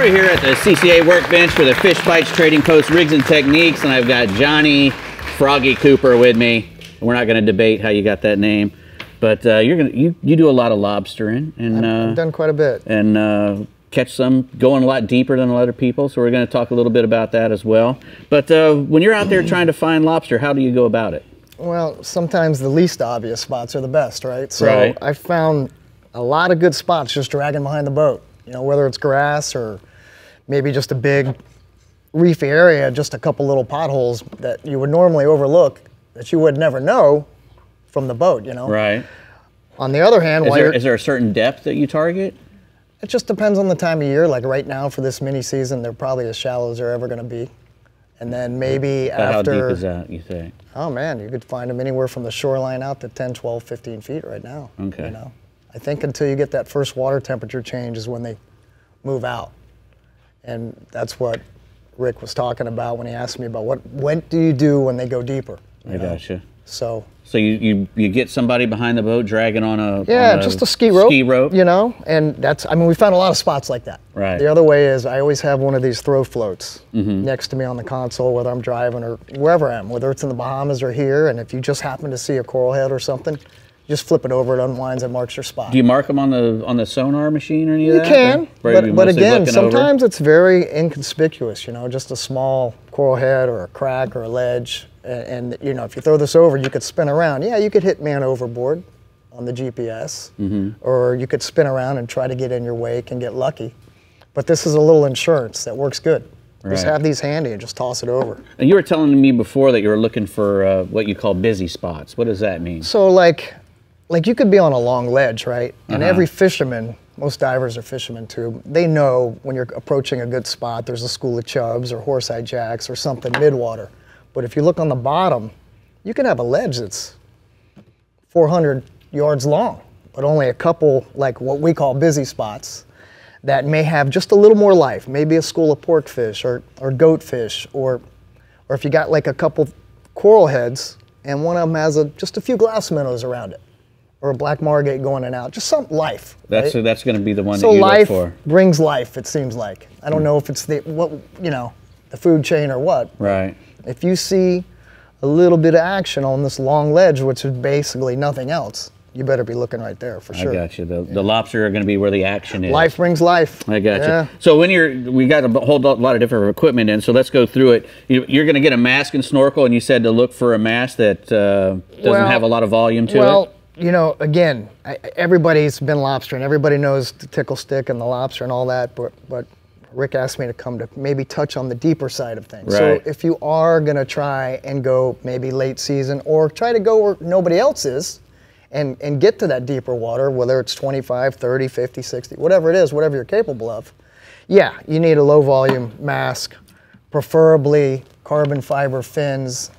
We're here at the CCA workbench for the Fish Bites Trading Post Rigs and Techniques, and I've got Johnny Froggy Cooper with me. We're not going to debate how you got that name, but you do a lot of lobstering, and I've done quite a bit, and catch some going a lot deeper than other people. So we're going to talk a little bit about that as well. But when you're out there trying to find lobster, how do you go about it? Well, sometimes the least obvious spots are the best, right? So right. I found a lot of good spots just dragging behind the boat. You know, whether it's grass or maybe just a big reefy area, just a couple little potholes that you would normally overlook that you would never know from the boat, you know? Right. On the other hand, is there a certain depth that you target? It just depends on the time of year. Like right now for this mini season, they're probably as shallow as they're ever going to be. And then maybe after... How deep is that, you think? Oh man, you could find them anywhere from the shoreline out to 10, 12, 15 feet right now. Okay. You know? I think until you get that first water temperature change is when they move out. And that's what Rick was talking about when he asked me about what do you do when they go deeper? I gotcha. So you get somebody behind the boat dragging on a just a ski rope. Ski rope. You know, and that's, I mean, we found a lot of spots like that. Right. The other way is I always have one of these throw floats next to me on the console, whether I'm driving or wherever I am, whether it's in the Bahamas or here, and if you just happen to see a coral head or something, just flip it over, it unwinds and marks your spot. Do you mark them on the sonar machine or any of that? You can, but again, sometimes over? It's very inconspicuous, you know, just a small coral head or a crack or a ledge. And you know, if you throw this over, you could spin around. Yeah, you could hit man overboard on the GPS, or you could spin around and try to get in your wake and get lucky. But this is a little insurance that works good. Right. Just have these handy and just toss it over. And you were telling me before that you were looking for what you call busy spots. What does that mean? So like you could be on a long ledge, right? And every fisherman, most divers are fishermen too, they know when you're approaching a good spot, there's a school of chubs or horse-eye jacks or something midwater. But if you look on the bottom, you can have a ledge that's 400 yards long, but only a couple, like what we call busy spots, that may have just a little more life, maybe a school of porkfish or goatfish, or if you got like a couple coral heads and one of them has just a few glass minnows around it, or a black margate going in and out, just some life. That's right? That's going to be the one so that you life look for. Brings life, it seems like. I don't know if it's the food chain or what. Right. If you see a little bit of action on this long ledge, which is basically nothing else, you better be looking right there for sure. I got you. The lobster are going to be where the action is. Life brings life. I got you. So when we got a whole lot of different equipment in, so let's go through it. You're going to get a mask and snorkel, and you said to look for a mask that doesn't have a lot of volume to it? Well, you know, again, everybody's been lobstering. Everybody knows the tickle stick and the lobster and all that, but Rick asked me to come to maybe touch on the deeper side of things. Right. So if you are going to try and go maybe late season or try to go where nobody else is and get to that deeper water, whether it's 25, 30, 50, 60, whatever it is, whatever you're capable of, yeah, you need a low volume mask, preferably carbon fiber fins.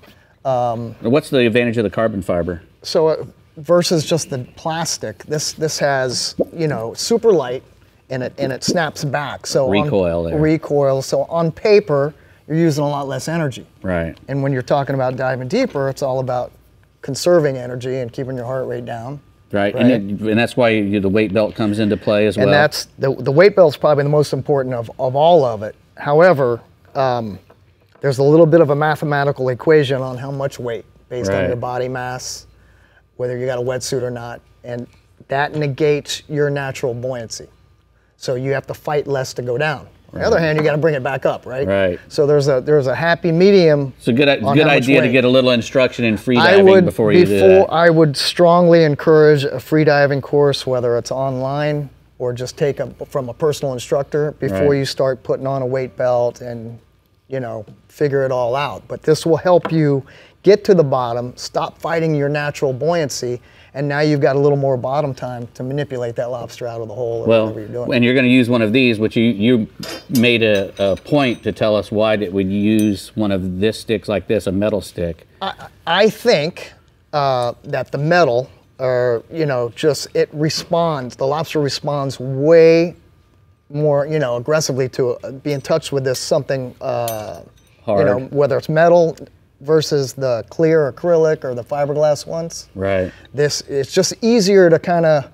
What's the advantage of the carbon fiber? So versus just the plastic, this has, you know, super light, and it snaps back. So recoil. So on paper, you're using a lot less energy. Right. And when you're talking about diving deeper, it's all about conserving energy and keeping your heart rate down. Right. And that's why the weight belt comes into play as well. And that's the weight belt's probably the most important of all of it. However, there's a little bit of a mathematical equation on how much weight based on your body mass, whether you got a wetsuit or not, and that negates your natural buoyancy. So you have to fight less to go down. On the other hand, you got to bring it back up, right? Right. So there's a happy medium. It's a good idea to get a little instruction in free diving before you do that. I would strongly encourage a free diving course, whether it's online or just take from a personal instructor before you start putting on a weight belt and, you know, figure it all out. But this will help you get to the bottom, stop fighting your natural buoyancy, and now you've got a little more bottom time to manipulate that lobster out of the hole or whatever you're doing. And you're going to use one of these, which you made a point to tell us why that we use one of this sticks like this, a metal stick. I think that the metal, you know, it responds, the lobster responds way more, you know, aggressively to be in touch with this something, hard. You know, whether it's metal versus the clear acrylic or the fiberglass ones. Right. It's just easier to kind of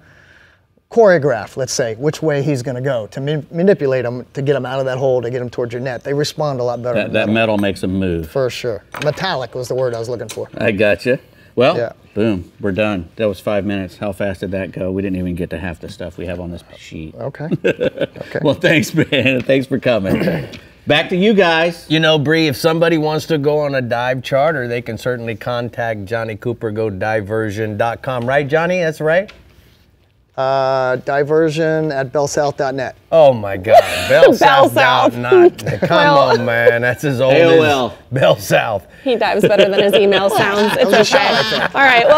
choreograph, let's say, which way he's going to go, to manipulate them, to get them out of that hole, to get them towards your net. They respond a lot better. That metal makes them move. For sure. Metallic was the word I was looking for. I gotcha. Well, Yeah. boom, we're done. That was 5 minutes. How fast did that go? We didn't even get to half the stuff we have on this sheet. Okay. Okay. Well, thanks, man. Thanks for coming. Back to you guys. You know, Bree, if somebody wants to go on a dive charter, they can certainly contact Johnny Cooper, go diversion.com. Right, Johnny? That's right? Diversion at bellsouth.net. Oh my God, bellsouth.net. Come on, man, that's as old AOL. as Bell South. He dives better than his email sounds. It's okay. All right. Well.